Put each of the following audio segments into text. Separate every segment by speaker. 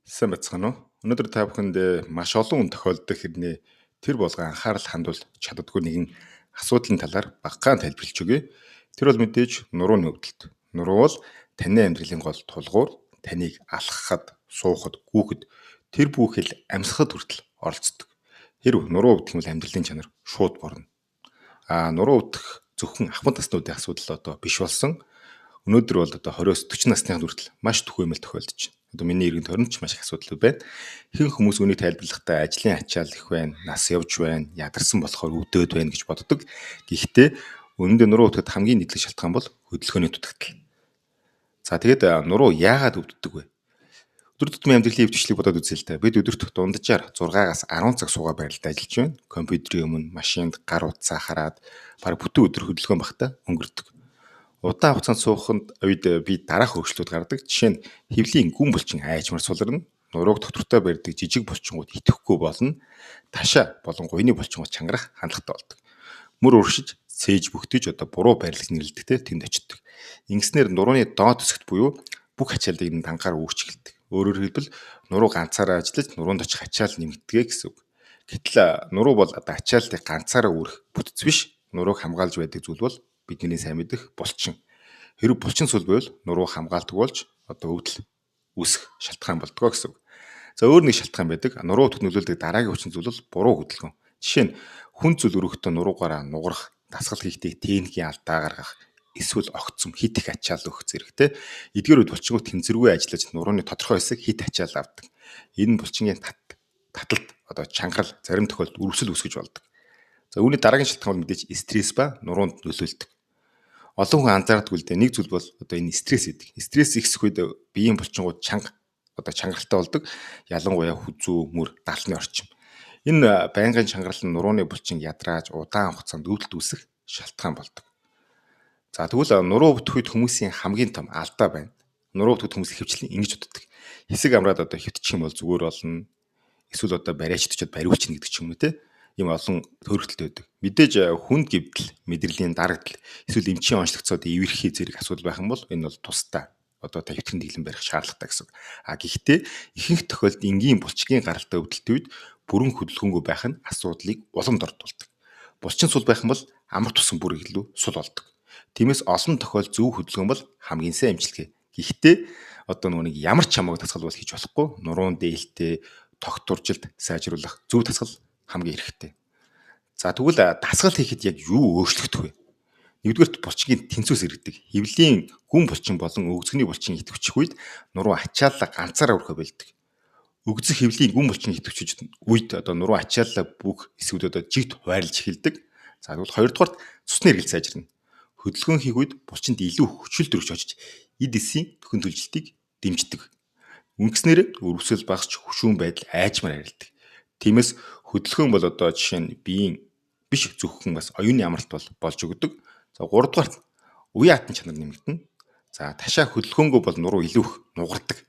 Speaker 1: Сайн бацгаана уу? Өнөөдөр та бүхэнд маш олон хүн тохиолддог хэрнээ тэр болгон анхаарал хандуул чаддаггүй нэгэн асуудлын талаар багахан тайлбарлаж өгье. Тэр бол мэдээж нурууны өвдөлт. Нуруу бол таны амьдралын гол тулгуур, таныг алхахад, суухад, гүүхэд тэр бүхэл амьсгахад хүртэл оролцдог. Хэрв нуруу өвдөх юм бол амьдралын чанар шууд борно. Нуруу өвдөх зөвхөн ахмад наснуудын асуудал биш болсон. Өнөөдөр бол 20-40 насны хүртэл маш түгээмэл тохиолдож байна. Миний иргэн тойронд ч маш их асуудал байна. Ихэнх хүмүүс үнийг тайлбарлахдаа ажлын ачаал их байна, нас явж байна, ядарсан болохоор өвдөд байна гэж боддог. Гэхдээ үнэндээ нуруу өвдөд хамгийн нийтлэг шалтгаан бол хөдөлгөөний дутагдал. Тэгээд нуруу яагаад өвддөг вэ? Өдөр тутмын амьдралын өвчлийг бодоод үзье л та. Бид өдөрт дунджаар 6-аас 10 цаг суугаа байралд ажиллаж байна. Компьютерийн өмнө, машинд гар утсаа хараад баг бүтэн өдөр хөдөлгөөн багтаа өнгөрдөг. Удаан хугацаанд сууханд үед би дараах өөрчлөлтүүд гардаг. Жишээ нь хэвлийн гүн булчин айжмар суларна, нурууг доктортой барьдаг жижиг булчингууд идэхгүй болно, ташаа болон гуйны булчингууд чангарах хандлагатай болдог. Мөр уршиж, цээж бүхтэж буруу байрлал нэрлэгдэх тэнд очдог. Ингэснээр нурууны доод хэсэгт буюу бүх ачааллыг энэ дангаар үүсч эхэлдэг. Өөрөөр хэлбэл нуруу ганцаараа ажиллаж нуруунд очих ачаал нэмэгдэгэ гэсэн үг. Гэтэл нуруу бол ачааллыг ганцаараа үүрэх бүтц биш. Нурууг хамгаалж байдаг зүйл бол бидний сайн мэдэх булчин. Хэрэг булчин сул байвал нуруу хамгаалдаг болж өвдөл үүсэх шалтгаан болдгоо гэсэн үг. За өөр нэг шалтгаан байдаг. Нуруу өвдөлт нөлөөлдөг дараагийн хүчин зүйл бол буруу хөдөлгөөн. Жишээ нь хүн зүйл өрөختөө нуруугаараа нугарах, дасгал хийхдээ техникийн алдаа гаргах, эсвэл огцом хит их ачаал өгөх зэрэгтэй эдгээр үед булчингууд тэнцвэргүй ажиллаж нурууны тодорхой хэсэг хит ачаал авдаг. Энэ булчингийн таталт чангарал зарим тохиолдолд үрвсэл үүсгэж болдог. За үүний дараагийн шалтгаан бол мэдээж стресс ба нуруунд нөлөөлдөг. Олон хүн анзаардаггүй л дээ. Нэг зүйл бол энэ стресс гэдэг. Стресс ихсэх үед биеийн булчингууд чангаралтай болдог. Ялангуяа хүзүү, мөр, далны орчим. Энэ байнгын чангарал нь нурууны булчин ядрааж удаан хугацаанд өвдөлт үүсэх шалтгаан болдог. За тэгвэл нуруу өвдөх үед хүмүүсийн хамгийн том алдаа байна. Нуруу өвдөх хүмүүс ихэвчлэн ингэж боддог. Хэсэг амраад хөвтчих юм бол зүгээр болно. Эсвэл бариачдчихэд бариулчихна гэдэг ч юм уу те. Ийм олон төрөлтөл байдаг. Мэдээж хүнд гівдэл, мэдрэлийн дарагдал, эсвэл эмчийн онцлогцоод ивэрхий зэрэг асуудал байх юм бол энэ бол тусдаа тавьтгэн дэглэм барих шаардлагатай гэсэн. Гэхдээ ихэнх тохиолдолд энгийн булчгийн гаралтай өвдөлтийн үед бүрэн хөдөлгөөнгүй байх нь асуудлыг уламд ордуулдаг. Булчин сул байх юм бол амар тусан бүр илүү сул болдог. Тиймээс олон тохиолдолд зөв хөдөлгөөн бол хамгийн сайн эмчилгээ. Гэхдээ нэг ямар ч хамаагүй дасгал бол хийж болохгүй. Нуруун дээлтэй тогтворжилт сайжруулах зөв дасгал хамгийн хэрэгтэй. За тэгвэл дасгал хийхэд яг юу өөрчлөгдөх вэ? Нэгдүгээрт булчингийн тэнцвэс иргэдэг. Хэвлийн гүн булчин болон өгзгний булчин идэвхжих үед нуруу ачааллаа ганцаараа өрхөө байлдаг. Өгзөх хэвлийн гүн булчин идэвхжиж үед нуруу ачааллаа бүх эсвүүд жигт хуваарлж эхэлдэг. За тэгвэл хоёрдугаарт цусны эргэлт сайжирна. Хөдөлгөөн хийх үед булчинд илүү хүчил төрж очиж эд эсийн төхөн төлжилтийг дэмждэг. Ингэснээр өрөвсөл багасч хөшүүн байдал айжмаар арилдаг. Тиймээс хөдөлгөөн бол жишээ нь биеийн биш зөвхөн бас оюуны амралт болж өгдөг. За 3 дугаарт үе хатан чанар нэмэгдэнэ. За ташаа хөдөлгөөнгөө бол нуруу илүү их нугардаг.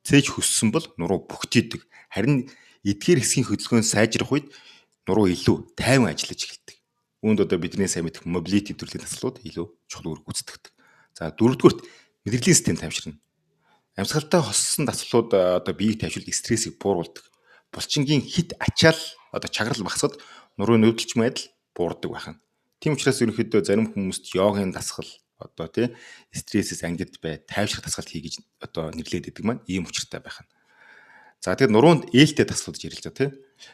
Speaker 1: Цээж хөссөн бол нуруу бүгтийдэг. Харин эдгээр хэсгийн хөдөлгөөн сайжрах үед нуруу илүү тайван ажиллаж эхэлдэг. Үүнд бидний сайн мэдэх mobility төрлийн дасгалууд илүү чухал үүрэг гүйцэтгэдэг. За 4 дугаарт мэдрэлийн систем тайвширна. Амьсгалтай хоссон дасгалууд биеийг тайвшруулж стрессийг бууруулдаг. Булчингийн хит ачаал чагарал багасгад нурууны нөлөөлч байдал буурдаг байна. Тийм учраас ерөнхийдөө зарим хүмүүст йогийн дасгал стрессээс ангид бай, тайвшрах дасгал хий гэж нэрлээд байдаг маань ийм учиртай байна. За тэгээд нуруунд ээлтэй дасгал гэж ярилж байгаа тийм.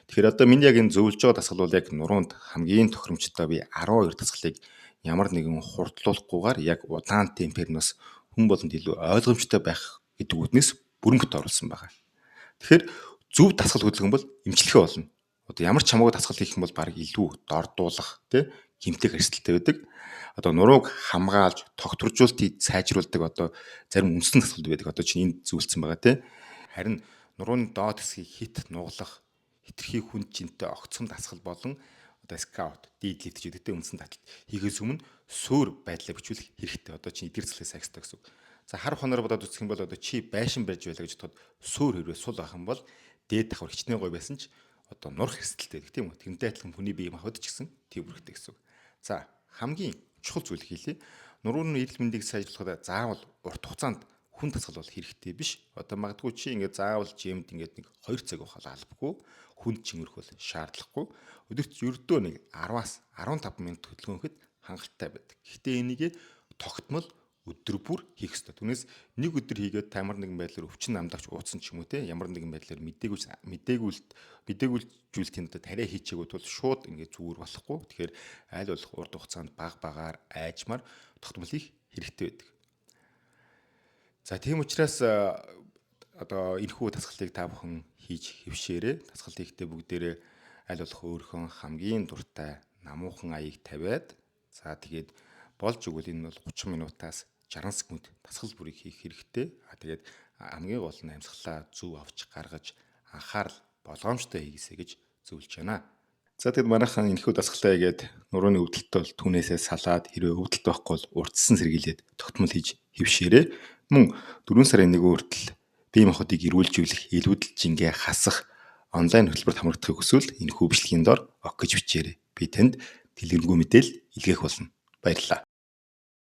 Speaker 1: Тэгэхээр миний яг энэ зөвлөж байгаа дасгал бол яг нуруунд хамгийн тохиромжтой би 12 дасгалыг ямар нэгэн хурдлуулахгүйгээр яг удаан темперноос хүн болонд илүү ойлгомжтой байх гэдэг үгнээс бүрэн бүт оруулсан байна. Тэгэхээр зөв дасгал хөдөлгөн бол эмчилгээ болно. Ямар ч хамаагүй дасгал хийх юм бол баг илүү дордуулах гэмтэх эрсдэлтэй байдаг. Нурууг хамгаалж, тогтворжуултыг сайжруулдаг зарим үндсэн дасгал байдаг. Чинь энд зүйлсэн байгаа тийм. Харин нурууны доод хэсгийг хит нуглах, хитрхи хүнд чинтэй огцом дасгал болон скаут, дийдлэгдэж өгдөгтэй үндсэн таталт хийхээс өмнө суур байдлаа бичүүлэх хэрэгтэй. Чинь эдгээр заслыг сайхсдаг гэсэн. За хар хоноор бодоод үзэх юм бол чи байшин барьж байлаа гэж бодоход суур хэрвээ сул байх юм бол дээд давхар хичнээн гой байсан ч нурах эрсдэлтэй байдаг тийм үү? Тэрнтэй адилхан хүний бие махбод ч гэсэн төвөрхтэй гэсэн. За хамгийн чухал зүйл хийлээ. Нурууны эрүүл мэндийг сайжруулахад заавал урт хугацаанд хүн тасгал бол хэрэгтэй биш. Одоо магадгүй чи ингээд заавал жимд ингээд нэг 2 цаг явах албагүй. Хүнд чимэрх бол шаардлагагүй. Өдөрт ердөө нэг 10-аас 15 минут хөдөлгөөнөд хангалттай байдаг. Гэхдээ энийг тогтмол өдөр бүр хийх ёстой. Түүнээс нэг өдөр хийгээд тамар нэгэн байдлаар өвчин намдагч уудсан ч юм уу те ямар нэгэн байдлаар мдэгүүлжүүлэлтийн одоо тариа хийчихээгүүд бол шууд ингээд зүгээр болохгүй. Тэгэхээр аль болох урт хугацаанд багаар айжмаар тогтмол хийх хэрэгтэй байдаг. За тийм учраас одоо энэхүү тасгалтыг та бүхэн хийж хэвшээрээ. Тасгал хийхдээ бүгдээрээ аль болох өөрийнхөө хамгийн дуртай намуухан аяыг тавиад за тэгээд болж өгвөл энэ бол 30 минутаас 60 секунд тасгал бүрийг хийх хэрэгтэй. Тэгээд хамгийн гол нь амьсгалаа зөв авч гаргаж анхаарал болгоомжтой хийгээсэй гэж зөвлөж байна. За тэгэд манайхан энэхүү дасгалаа хийгээд нурууны өвдөлтөд бол түүнээсээ салаад хэрвээ өвдөлт байхгүй бол урдсан сэргийлээд тогтмол хийж хэвшээрээ. Мөн 4 сарын 1 хүртэл бие махбодыг эрүүлжүүлэх, илүүдэл жингээ хасах онлайн хөтөлбөрт хамрагдахыг хүсвэл энэхүү бичлэгийн дор ог гэж бичээрэй. Би танд дэлгэрэнгүй мэдээлэл илгээх болно. Баярлалаа.